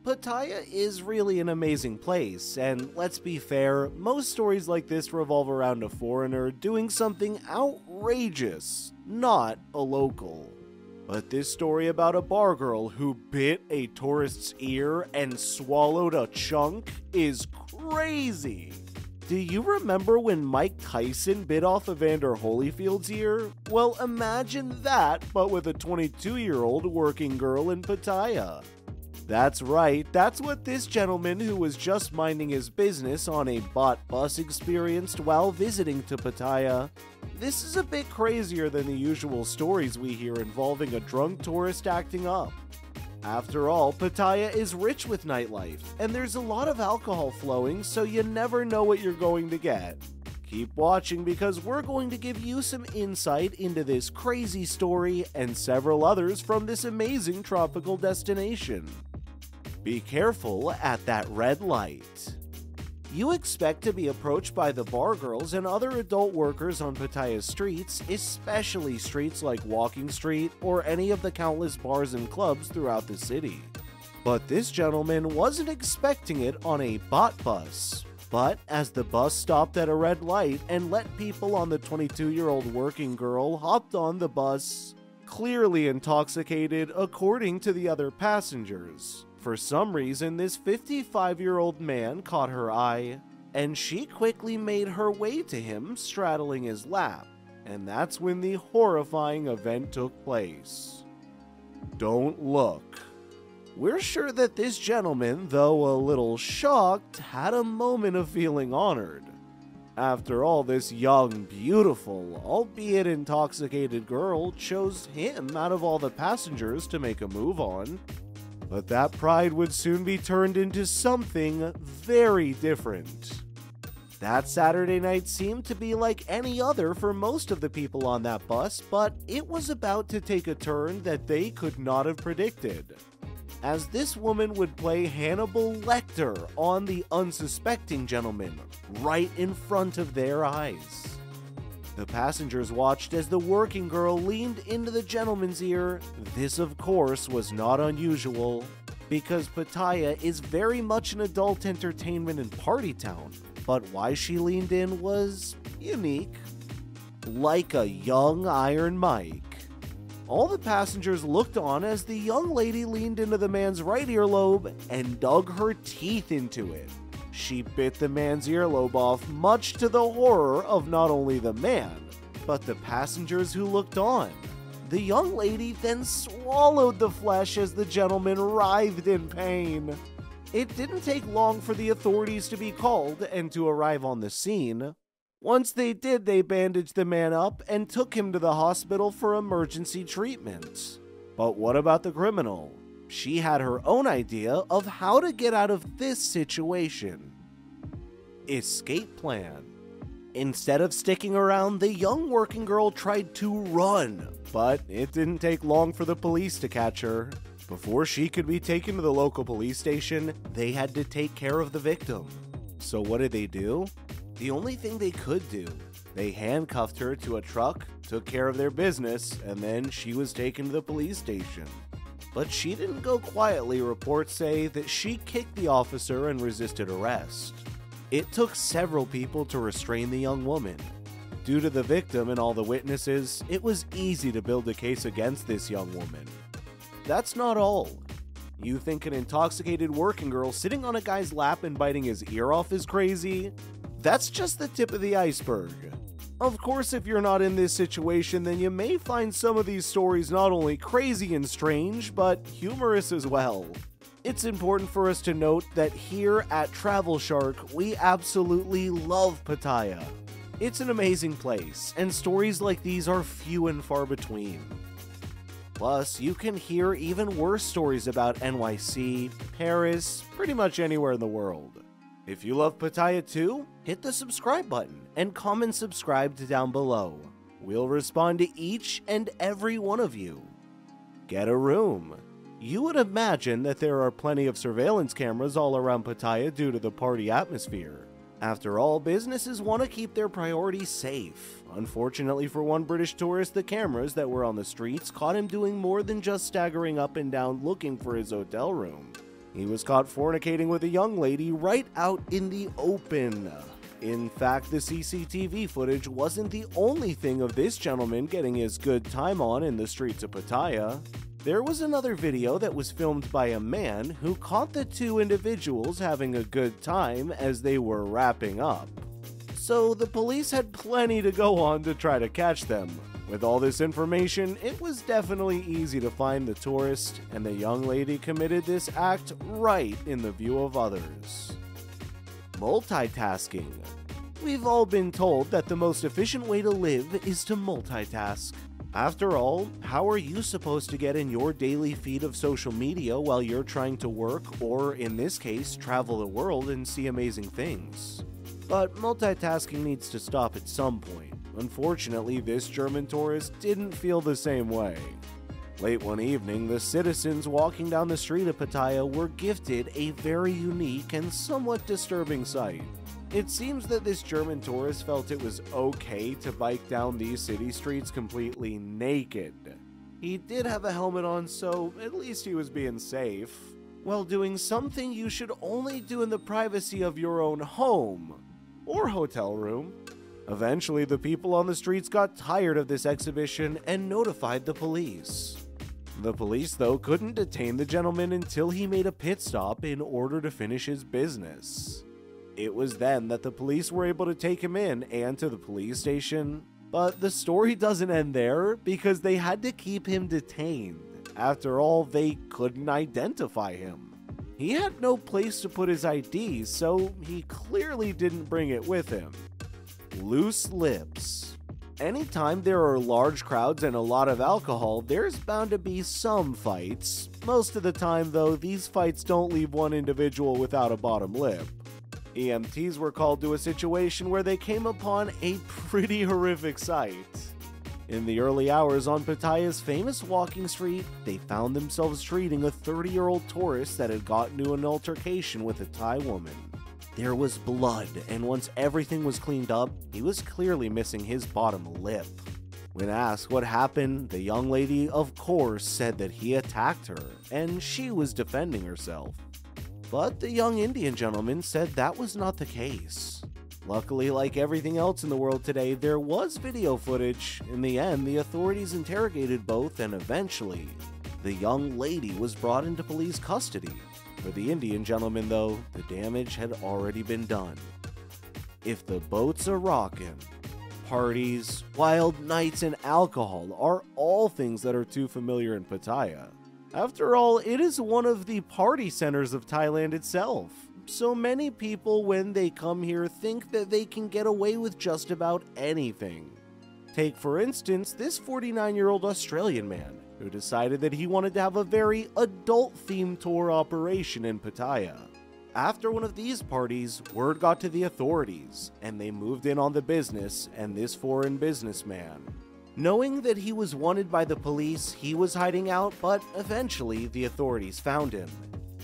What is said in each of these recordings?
Pattaya is really an amazing place, and let's be fair, most stories like this revolve around a foreigner doing something outrageous, not a local. But this story about a bar girl who bit a tourist's ear and swallowed a chunk is crazy. Do you remember when Mike Tyson bit off Evander Holyfield's ear? Well, imagine that, but with a 22-year-old working girl in Pattaya. That's right, that's what this gentleman who was just minding his business on a bot bus experienced while visiting to Pattaya. This is a bit crazier than the usual stories we hear involving a drunk tourist acting up. After all, Pattaya is rich with nightlife, and there's a lot of alcohol flowing, so you never know what you're going to get. Keep watching because we're going to give you some insight into this crazy story and several others from this amazing tropical destination. Be careful at that red light. You expect to be approached by the bar girls and other adult workers on Pattaya's streets, especially streets like Walking Street or any of the countless bars and clubs throughout the city. But this gentleman wasn't expecting it on a bot bus. But as the bus stopped at a red light and let people on the 22-year-old working girl hopped on the bus, clearly intoxicated according to the other passengers. For some reason, this 55-year-old man caught her eye, and she quickly made her way to him, straddling his lap, and that's when the horrifying event took place. Don't look. We're sure that this gentleman, though a little shocked, had a moment of feeling honored. After all, this young, beautiful, albeit intoxicated girl chose him out of all the passengers to make a move on. But that pride would soon be turned into something very different. That Saturday night seemed to be like any other for most of the people on that bus, but it was about to take a turn that they could not have predicted, as this woman would play Hannibal Lecter on the unsuspecting gentleman right in front of their eyes. The passengers watched as the working girl leaned into the gentleman's ear. This, of course, was not unusual, because Pattaya is very much an adult entertainment and party town, but why she leaned in was unique. Like a young Iron Mike. All the passengers looked on as the young lady leaned into the man's right earlobe and dug her teeth into it. She bit the man's earlobe off, much to the horror of not only the man, but the passengers who looked on. The young lady then swallowed the flesh as the gentleman writhed in pain. It didn't take long for the authorities to be called and to arrive on the scene. Once they did, they bandaged the man up and took him to the hospital for emergency treatment. But what about the criminal? She had her own idea of how to get out of this situation. Escape plan. Instead of sticking around, the young working girl tried to run, but it didn't take long for the police to catch her. Before she could be taken to the local police station, they had to take care of the victim. So what did they do? The only thing they could do. They handcuffed her to a truck, took care of their business, and then she was taken to the police station. But she didn't go quietly. Reports say that she kicked the officer and resisted arrest. It took several people to restrain the young woman. Due to the victim and all the witnesses, it was easy to build a case against this young woman. That's not all. You think an intoxicated working girl sitting on a guy's lap and biting his ear off is crazy? That's just the tip of the iceberg. Of course, if you're not in this situation, then you may find some of these stories not only crazy and strange, but humorous as well. It's important for us to note that here at Travel Shark, we absolutely love Pattaya. It's an amazing place, and stories like these are few and far between. Plus, you can hear even worse stories about NYC, Paris, pretty much anywhere in the world. If you love Pattaya too, hit the subscribe button and comment subscribe down below. We'll respond to each and every one of you. Get a room. You would imagine that there are plenty of surveillance cameras all around Pattaya due to the party atmosphere. After all, businesses want to keep their priorities safe. Unfortunately for one British tourist, the cameras that were on the streets caught him doing more than just staggering up and down looking for his hotel room. He was caught fornicating with a young lady right out in the open. In fact, the CCTV footage wasn't the only thing of this gentleman getting his good time on in the streets of Pattaya. There was another video that was filmed by a man who caught the two individuals having a good time as they were wrapping up. So the police had plenty to go on to try to catch them. With all this information, it was definitely easy to find the tourist, and the young lady committed this act right in the view of others. Multitasking. We've all been told that the most efficient way to live is to multitask. After all, how are you supposed to get in your daily feed of social media while you're trying to work, or in this case, travel the world and see amazing things? But multitasking needs to stop at some point. Unfortunately, this German tourist didn't feel the same way. Late one evening, the citizens walking down the street of Pattaya were gifted a very unique and somewhat disturbing sight. It seems that this German tourist felt it was okay to bike down these city streets completely naked. He did have a helmet on, so at least he was being safe, while doing something you should only do in the privacy of your own home or hotel room. Eventually, the people on the streets got tired of this exhibition and notified the police. The police, though, couldn't detain the gentleman until he made a pit stop in order to finish his business. It was then that the police were able to take him in and to the police station. But the story doesn't end there, because they had to keep him detained. After all, they couldn't identify him. He had no place to put his ID, so he clearly didn't bring it with him. Loose lips. Anytime there are large crowds and a lot of alcohol, there's bound to be some fights. Most of the time, though, these fights don't leave one individual without a bottom lip. EMTs were called to a situation where they came upon a pretty horrific sight. In the early hours on Pattaya's famous walking street, they found themselves treating a 30-year-old tourist that had gotten into an altercation with a Thai woman. There was blood, and once everything was cleaned up, he was clearly missing his bottom lip. When asked what happened, the young lady, of course, said that he attacked her, and she was defending herself. But the young Indian gentleman said that was not the case. Luckily, like everything else in the world today, there was video footage. In the end, the authorities interrogated both, and eventually, the young lady was brought into police custody. For the Indian gentleman, though, the damage had already been done. If the boats are rockin', parties, wild nights, and alcohol are all things that are too familiar in Pattaya. After all, it is one of the party centers of Thailand itself. So many people, when they come here, think that they can get away with just about anything. Take, for instance, this 49-year-old Australian man who decided that he wanted to have a very adult-themed tour operation in Pattaya. After one of these parties, word got to the authorities, and they moved in on the business and this foreign businessman. Knowing that he was wanted by the police, he was hiding out, but eventually the authorities found him.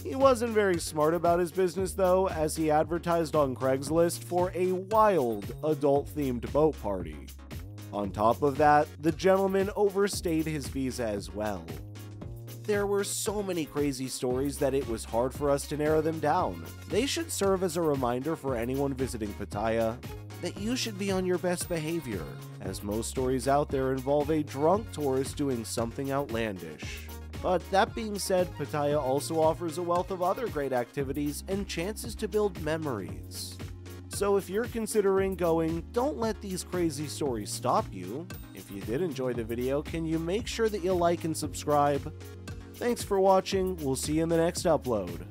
He wasn't very smart about his business though, as he advertised on Craigslist for a wild, adult-themed boat party. On top of that, the gentleman overstayed his visa as well. There were so many crazy stories that it was hard for us to narrow them down. They should serve as a reminder for anyone visiting Pattaya that you should be on your best behavior, as most stories out there involve a drunk tourist doing something outlandish. But that being said, Pattaya also offers a wealth of other great activities and chances to build memories. So if you're considering going, don't let these crazy stories stop you. If you did enjoy the video, can you make sure that you like and subscribe? Thanks for watching, we'll see you in the next upload.